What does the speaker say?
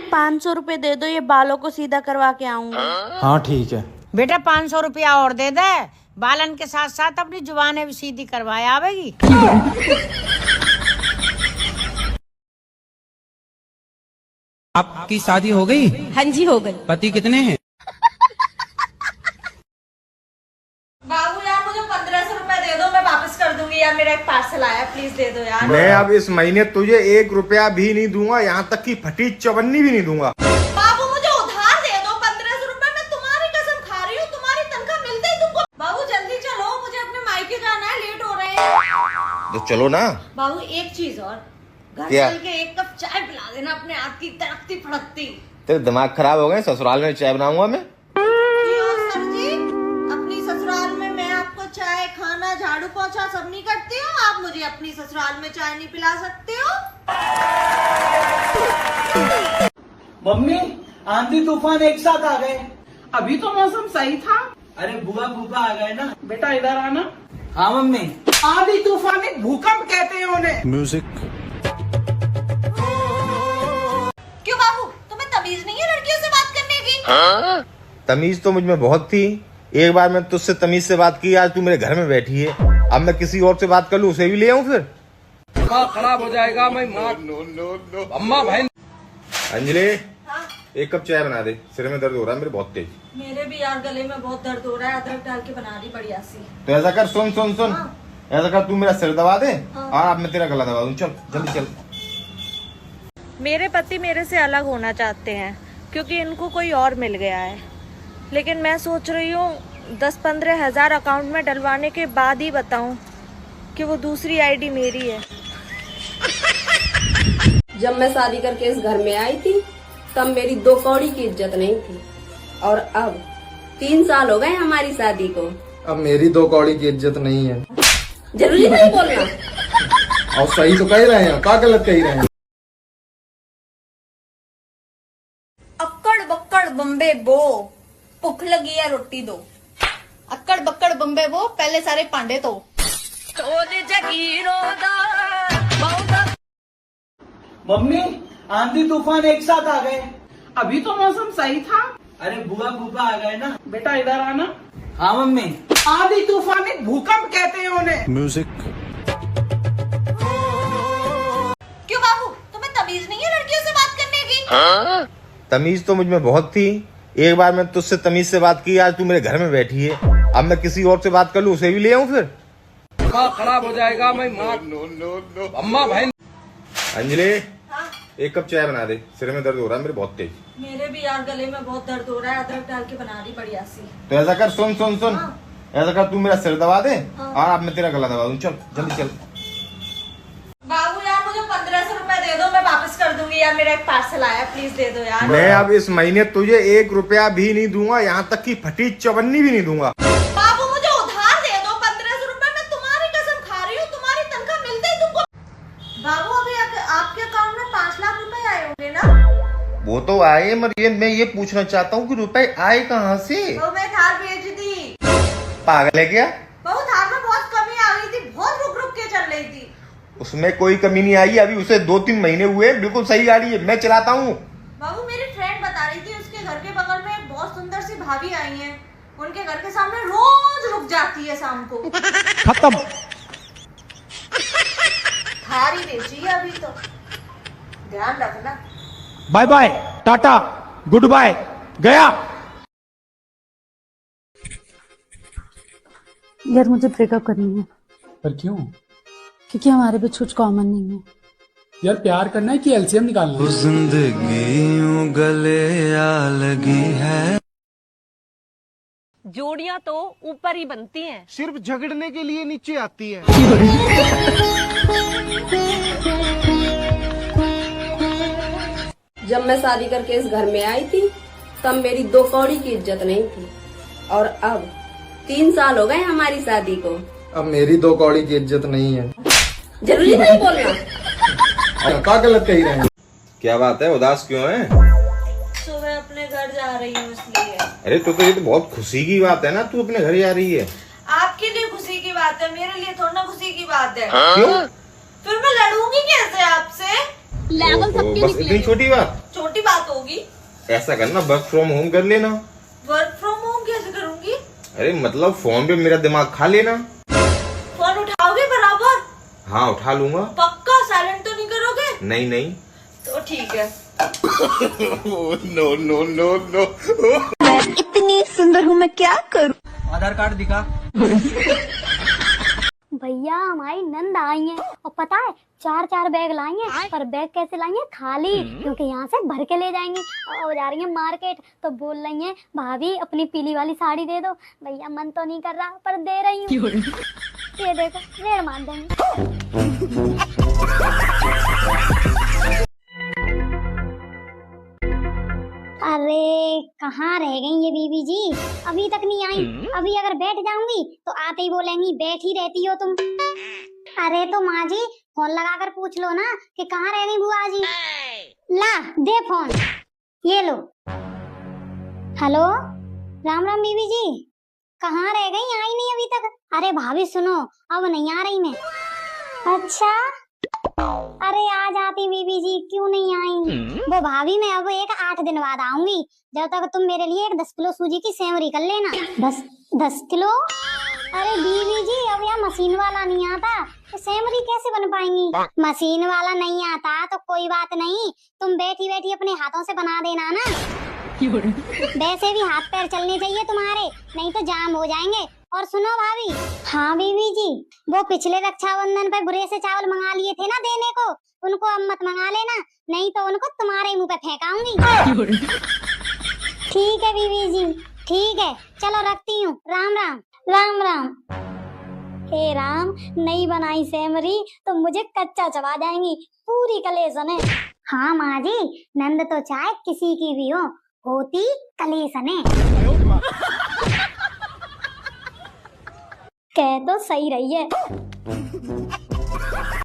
500 रुपए दे दो, ये बालों को सीधा करवा के आऊंगी। हाँ ठीक है बेटा 500 रुपया और दे दे, बालन के साथ साथ अपनी जुबानें भी सीधी करवाए आवेगी। आपकी शादी हो गई? हाँ जी हो गई। पति कितने हैं? बाबू यार मुझे 1500 रुपए दे दो, मैं वापस कर दूंगी यार, मेरा एक पार्सल आया, प्लीज दे दो यार। मैं अब इस महीने तुझे 1 रुपया भी नहीं दूंगा, यहाँ तक कि फटी चवन्नी भी नहीं दूंगा। बाबू मुझे उधार दे दो 1500 रुपए, मैं तुम्हारी कसम खा रही हूँ, तुम्हारी तनख्वाह मिलते ही तुमको। बाबू जल्दी चलो, मुझे अपने मायके जाना है, लेट हो रहे हैं। तो चलो ना। बाबू एक चीज और, घर क्या? चल के 1 कप चाय पिला देना अपने हाथ की तड़कती फड़कती। तेरे दिमाग खराब हो गए, ससुराल में चाय बनाऊंगा मैं। सर जी, अपनी ससुराल में मैं आपको चाय, खाना, झाड़ू पोछा सब नहीं करती हूँ, आप मुझे अपनी ससुराल में चाय नहीं पिला सकते हो। मम्मी आंधी तूफान एक साथ आ गए। अभी तो मौसम सही था। अरे बुआ फूफा आ गए ना। बेटा इधर आना। हाँ मम्मी। आंधी तूफान एक भूकंप कहते हैं उन्हें। म्यूजिक। क्यों बाबू, तुम्हें तमीज नहीं है लड़कियों से बात करने की? तमीज तो मुझ में बहुत थी, एक बार मैं तुझसे तमीज से बात की, आज तू मेरे घर में बैठी है, अब मैं किसी और से बात कर लूँ, उसे भी ले आऊँ फिर? खराब हो जाएगा। मैं अम्मा भाई। अंजलि हाँ? 1 कप चाय बना दे, सिर में दर्द हो रहा है मेरे बहुत तेज। मेरे भी यार गले में बहुत दर्द हो रहा है, अदरक डाल के बना दी बढ़िया सी। तो ऐसा कर, सुन सुन सुन, हाँ। ऐसा कर, तू मेरा सिर दबा दे हाँ। और अब मैं तेरा गला दबा दूं। चल जल्दी चल। मेरे पति मेरे से अलग होना चाहते हैं क्योंकि इनको कोई और मिल गया है, लेकिन मैं सोच रही हूँ 10-15 हजार अकाउंट में डलवाने के बाद ही बताऊं कि वो दूसरी आईडी मेरी है। जब मैं शादी करके इस घर में आई थी तब मेरी 2 कौड़ी की इज्जत नहीं थी, और अब 3 साल हो गए हमारी शादी को, अब मेरी 2 कौड़ी की इज्जत नहीं है। जरूरी नहीं बोलना। और सही तो कह रहे हैं, क्या गलत कह रहे हैं? अक्कड़ बक्कड़ बम्बे बो, भुख लगी है रोटी दो। अक्कड़ बक्कड़ बम्बे बो, पहले सारे पांडे तो। मम्मी आंधी तूफान एक साथ आ गए। अभी तो मौसम सही था। अरे बुआ फूफा आ गए ना। बेटा इधर आना। हाँ मम्मी। आंधी तूफान एक भूकंप कहते हैं उन्हें। म्यूजिक। क्यों बाबू, तुम्हें तमीज नहीं है लड़कियों से बात करने की? तमीज तो मुझ में बहुत थी, एक बार मैं तुझसे तमीज से बात की, आज तू मेरे घर में बैठी है, अब मैं किसी और से बात कर लूँ, उसे भी ले आऊँ फिर? खराब हो जाएगा। मैं अम्मा भाई। अंजलि हाँ? 1 कप चाय बना दे, सिर में दर्द हो रहा है मेरे बहुत तेज। मेरे भी यार गले में बहुत दर्द हो रहा है, अदरक डाल के बना दी बढ़िया सी। तो ऐसा कर, सुन सुन सुन, हाँ। ऐसा कर, तू मेरा सिर दबा दे हाँ। और अब मैं तेरा गला दबा दूं। चल जल्दी चल। बाबू यार मुझे 1500 रुपए दे दो, मैं वापस कर दूंगी यार, मेरा एक पार्सल आया, प्लीज दे दो यार। मैं अब इस महीने तुझे 1 रुपया भी नहीं दूंगा, यहाँ तक कि फटी चवन्नी भी नहीं दूंगा। बाबू मुझे उधार दे दो 1500 रुपए, मैं तुम्हारी कसम खा रही हूँ, तुम्हारी तनख्वाह मिलते ही तुमको। बाबू अभी आपके अकाउंट में 5 लाख रुपए आए होंगे ना? वो तो आए, मगर मैं ये पूछना चाहता हूँ कि रुपए आए कहाँ से? तो मैं थार भेज दी। पागल है क्या? बाबू थार में बहुत कमी आ गई थी, बहुत रुक रुक के चल रही थी। उसमें कोई कमी नहीं आई, अभी उसे 2-3 महीने हुए, बिल्कुल सही गाड़ी है, मैं चलाता हूँ। बाबू मेरी फ्रेंड बता रही थी उसके घर के बगल में एक बहुत सुंदर सी भाभी आई है, उनके घर के सामने रोज रुक जाती है शाम को। खत्म। थार ही बेची है अभी तो, ध्यान रखना। Bye bye, tata, good bye, गया। यार मुझे ब्रेकअप करनी है। पर क्यों? क्योंकि हमारे बीच कुछ कॉमन नहीं है। यार प्यार करना है कि एलसीएम निकालना है? जिंदगी यूं गले आ लगी है। जोड़ियां तो ऊपर ही बनती हैं, सिर्फ झगड़ने के लिए नीचे आती है। जब मैं शादी करके इस घर में आई थी तब मेरी 2 कौड़ी की इज्जत नहीं थी, और अब 3 साल हो गए हमारी शादी को, अब मेरी 2 कौड़ी की इज्जत नहीं है। जरूरी नहीं बोलना। क्या गलत कह रहे हैं? क्या बात है, उदास क्यों है? सुबह अपने घर जा रही हूँ इसलिए। अरे तो ये तो बहुत खुशी की बात है ना, तू अपने घर जा रही है। आपके लिए खुशी की बात है, मेरे लिए थोड़ा ना खुशी की बात है। क्यों? फिर मैं लड़ूंगी कैसे आपसे? लेवल सबके बस इतनी छोटी बात। छोटी बात होगी। ऐसा करना, वर्क फ्रॉम होम कर लेना। वर्क फ्रॉम होम कैसे करूंगी? अरे मतलब फोन पे मेरा दिमाग खा लेना। फोन उठाओगे बराबर? हाँ उठा लूंगा। पक्का? साइलेंट तो नहीं करोगे? नहीं नहीं। तो ठीक है। No no no no. इतनी सुंदर हूँ मैं क्या करूँ? आधार कार्ड दिखा। भैया हमारी नंद आई है और पता है 4 बैग लाएंगे, पर बैग कैसे लाएंगे? खाली, क्योंकि यहाँ से भर के ले जाएंगे। और जा रही है मार्केट तो बोल रही है भाभी अपनी पीली वाली साड़ी दे दो। भैया मन तो नहीं कर रहा पर दे रही हूँ। ये देखो रेड़ मार देंगे। अरे कहाँ रह गई ये बीबी जी, अभी तक नहीं आई। अभी अगर बैठ जाऊंगी तो आते ही बोलेंगी बैठी रहती हो तुम। अरे तो माँ जी फोन लगाकर पूछ लो ना कि कहाँ रह गई बुआ जी। ला दे फोन, ये लो। हेलो, राम राम बीबी जी, कहाँ रह गई? आई नहीं अभी तक। अरे भाभी सुनो, अब नहीं आ रही मैं। अच्छा, अरे आ जाती बीबी जी, क्यों नहीं आई? वो भाभी मैं अब 8 दिन बाद आऊंगी। जब तक तुम मेरे लिए एक 10 किलो सूजी की सेवरी कर लेना। 10 किलो? अरे बीबी जी अब यहाँ मशीन वाला नहीं आता तो सेवरी कैसे बन पाएंगी? मशीन वाला नहीं आता तो कोई बात नहीं, तुम बैठी बैठी अपने हाथों से बना देना ना। वैसे भी हाथ पैर चलने चाहिए तुम्हारे, नहीं तो जाम हो जाएंगे। और सुनो भाभी। हाँ बीबी जी, वो पिछले रक्षाबंधन पे बुरे से चावल मंगा लिए थे ना देने को, उनको अब मत मंगा लेना, नहीं तो उनको तुम्हारे मुंह पे फेंकाऊंगी। ठीक है बीबी जी, ठीक है, चलो रखती हूँ। राम राम। राम राम। हे राम, नहीं बनाई सेमरी तो मुझे कच्चा चबा जाएंगी, पूरी कलेसन है। हाँ माँ जी, नंद तो चाहे किसी की भी हो, होती कलेसन है। कह तो सही रही है।